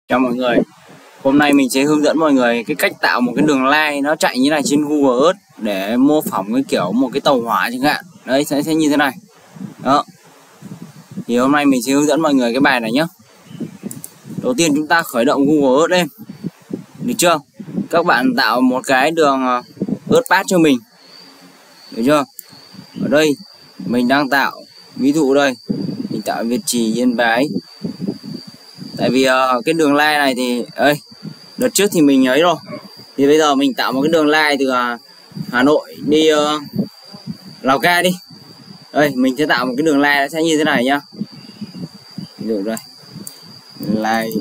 Chào mọi người, hôm nay mình sẽ hướng dẫn mọi người cái cách tạo một cái đường line nó chạy như này trên Google Earth để mô phỏng cái kiểu một cái tàu hỏa chẳng hạn. Đấy, sẽ như thế này. Đó. Thì hôm nay mình sẽ hướng dẫn mọi người cái bài này nhé. Đầu tiên chúng ta khởi động Google Earth lên. Được chưa? Các bạn tạo một cái đường Earth Path cho mình. Được chưa? Ở đây mình đang tạo, ví dụ đây, mình tạo Việt Trì, Yên Bái. Tại vì cái đường line này thì đợt trước thì mình ấy rồi, thì bây giờ mình tạo một cái đường line từ Hà Nội đi Lào Cai đi. Đây mình sẽ tạo một cái đường line nó sẽ như thế này nhá. Ví dụ đây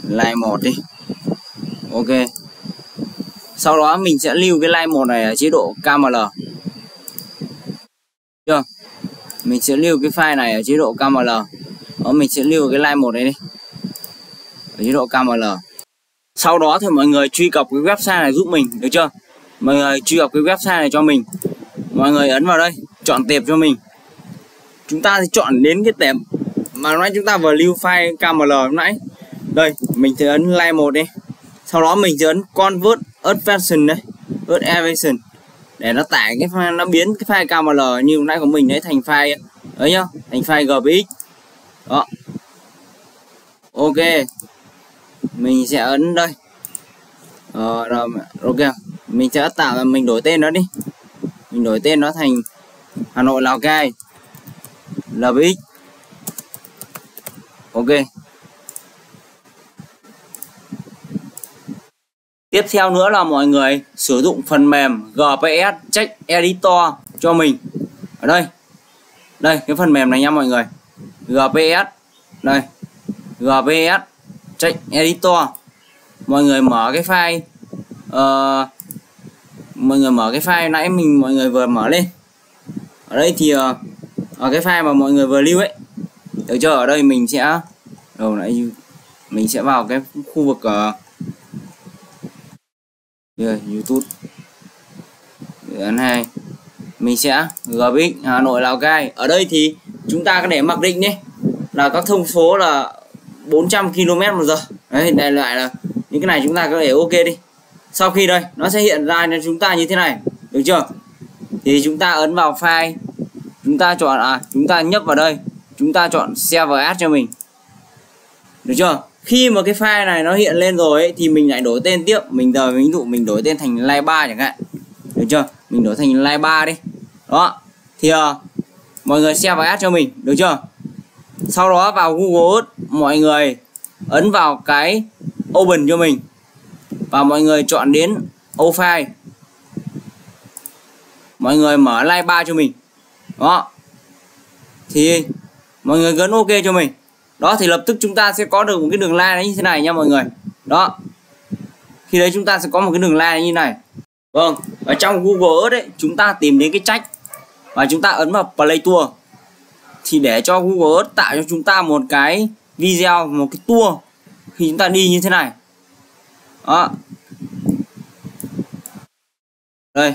line 1 đi. Ok, sau đó mình sẽ lưu cái line 1 này ở chế độ KML. Chưa? Mình sẽ lưu cái file này ở chế độ KML. Đó, mình sẽ lưu cái line 1 này đi ở chế độ KML. Sau đó thì mọi người truy cập cái website này giúp mình, được chưa? Mọi người truy cập cái website này cho mình. Mọi người ấn vào đây, chọn tệp cho mình. Chúng ta thì chọn đến cái tệp mà nãy chúng ta vừa lưu file KML lúc nãy. Đây, mình sẽ ấn line 1 đi. Sau đó mình sẽ ấn convert Earth version đây, Earth elevation, để nó tải cái file, nó biến cái file KML như lúc nãy của mình đấy thành file đấy nhá, thành file GPX. Đó. Ok, mình sẽ ấn đây. Rồi, ok, mình sẽ tạo ra, mình đổi tên nó đi. Mình đổi tên nó thành Hà Nội Lào Cai LPX. Ok. Tiếp theo nữa là mọi người sử dụng phần mềm GPS Check Editor cho mình. Ở đây. Đây, cái phần mềm này nha mọi người. GPS. Đây. GPS Check Editor. Mọi người mở cái file mọi người mở cái file nãy mọi người vừa mở lên. Ở đây thì ở cái file mà mọi người vừa lưu ấy, được chưa? Ở đây mình sẽ vào cái khu vực YouTube ấn 2, mình sẽ GPX Hà Nội Lào Cai. Ở đây thì chúng ta có để mặc định đi là các thông số là 400 km/h. Đấy, đại loại là những cái này chúng ta có để ok đi. Sau khi đây nó sẽ hiện ra cho chúng ta như thế này, được chưa? Thì chúng ta ấn vào file, chúng ta chọn chúng ta nhấp vào đây, chúng ta chọn Save As cho mình, được chưa? Khi mà cái file này nó hiện lên rồi ấy, thì mình lại đổi tên tiếp. Mình ví dụ mình đổi tên thành line 3 chẳng hạn, được chưa? Mình đổi thành line 3 đi. Đó, thì mọi người Save As cho mình, được chưa? Sau đó vào Google Earth, mọi người ấn vào cái Open cho mình và mọi người chọn đến O file. Mọi người mở line 3 cho mình. Đó. Thì mọi người ấn OK cho mình. Đó, thì lập tức chúng ta sẽ có được một cái đường line như thế này nha mọi người. Đó. Khi đấy chúng ta sẽ có một cái đường line như này. Vâng, ở trong Google Earth ấy, chúng ta tìm đến cái track và chúng ta ấn vào Play Tour. Thì để cho Google Earth tạo cho chúng ta một cái video, một cái tour khi chúng ta đi như thế này. Đó. Đây.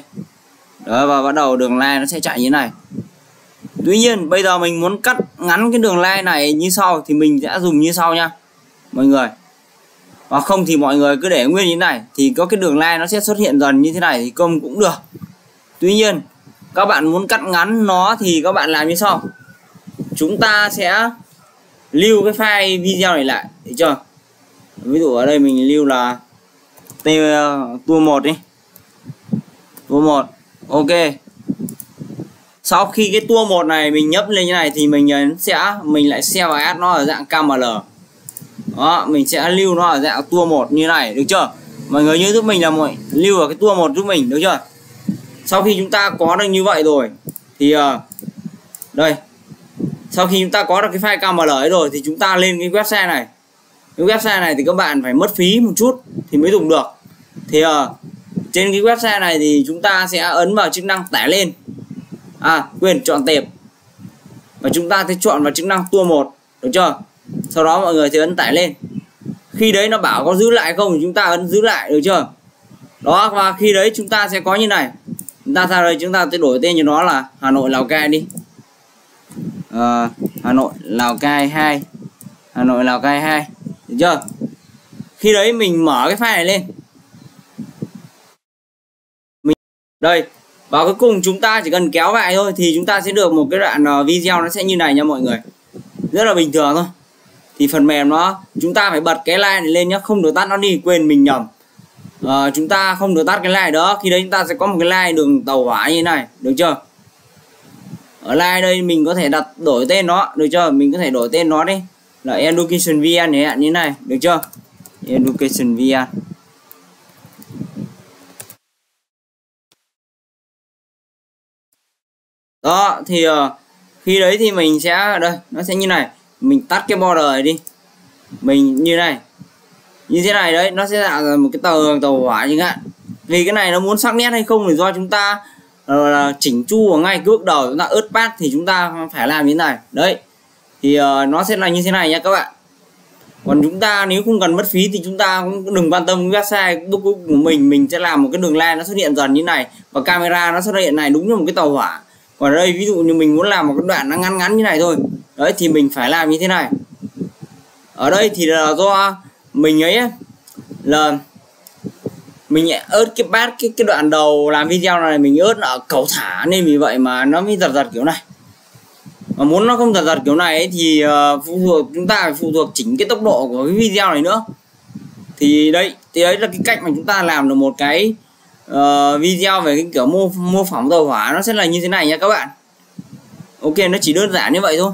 Đó, và bắt đầu đường line nó sẽ chạy như thế này. Tuy nhiên bây giờ mình muốn cắt ngắn cái đường line này như sau thì mình sẽ dùng như sau nha mọi người. Hoặc không thì mọi người cứ để nguyên như thế này thì có cái đường line nó sẽ xuất hiện dần như thế này thì công cũng được. Tuy nhiên các bạn muốn cắt ngắn nó thì các bạn làm như sau. Chúng ta sẽ lưu cái file video này lại, được chưa? Ví dụ ở đây mình lưu là tour 1 đi. Tour 1. Ok. Sau khi cái tour 1 này mình nhấp lên như này thì mình lại save as nó ở dạng KML. Đó, mình sẽ lưu nó ở dạng tour 1 như này, được chưa? Mọi người nhớ giúp mình là lưu ở cái tour 1 giúp mình, được chưa? Sau khi chúng ta có được như vậy rồi thì đây. Sau khi chúng ta có được cái file KML ấy rồi thì chúng ta lên cái website này. Cái website này thì các bạn phải mất phí một chút thì mới dùng được. Thì trên cái website này thì chúng ta sẽ ấn vào chức năng tải lên. Quên, chọn tệp. Và chúng ta sẽ chọn vào chức năng tour 1, được chưa? Sau đó mọi người sẽ ấn tải lên. Khi đấy nó bảo có giữ lại không thì chúng ta ấn giữ lại, được chưa? Đó, và khi đấy chúng ta sẽ có như này. Chúng ta ra đây chúng ta sẽ đổi tên cho nó là Hà Nội Lào Cai đi. Hà Nội Lào Cai 2. Hà Nội Lào Cai 2. được chưa? Khi đấy mình mở cái file này lên, đây, và cuối cùng chúng ta chỉ cần kéo lại thôi thì chúng ta sẽ được một cái đoạn video nó sẽ như này nha mọi người, rất là bình thường thôi. Thì phần mềm chúng ta phải bật cái like này lên nhá, không được tắt nó đi, quên mình nhầm. Chúng ta không được tắt cái like đó, khi đấy chúng ta sẽ có một cái like đường tàu hỏa như thế này, được chưa? Ở like đây mình có thể đổi tên nó, được chưa? Mình có thể đổi tên nó đi là Education VN như thế này, được chưa? Education VN. Đó thì khi đấy thì mình sẽ đây, nó sẽ như này, mình tắt cái border này đi, mình như này, như thế này đấy, nó sẽ tạo ra một cái tàu hỏa như vậy. Vì cái này nó muốn sắc nét hay không thì do chúng ta chỉnh chu ở ngay cái bước đầu, chúng ta ớt path thì chúng ta phải làm như thế này đấy, thì nó sẽ là như thế này nha các bạn. Còn chúng ta nếu không cần mất phí thì chúng ta cũng đừng quan tâm cái website bước của mình sẽ làm một cái đường line nó xuất hiện dần như này, và camera nó xuất hiện này đúng như một cái tàu hỏa. Còn ở đây ví dụ như mình muốn làm một cái đoạn nó ngắn ngắn như này thôi đấy, thì mình phải làm như thế này. Ở đây thì là do mình ấy là mình ớt cái bát cái đoạn đầu làm video này mình ớt ở cầu thả, nên vì vậy mà nó mới giật kiểu này. Mà muốn nó không giật kiểu này ấy, thì chúng ta phải phụ thuộc chỉnh cái tốc độ của cái video này nữa. Thì đấy là cái cách mà chúng ta làm được một cái video về cái kiểu mô phỏng tàu hỏa, nó sẽ là như thế này nha các bạn. Ok, nó chỉ đơn giản như vậy thôi.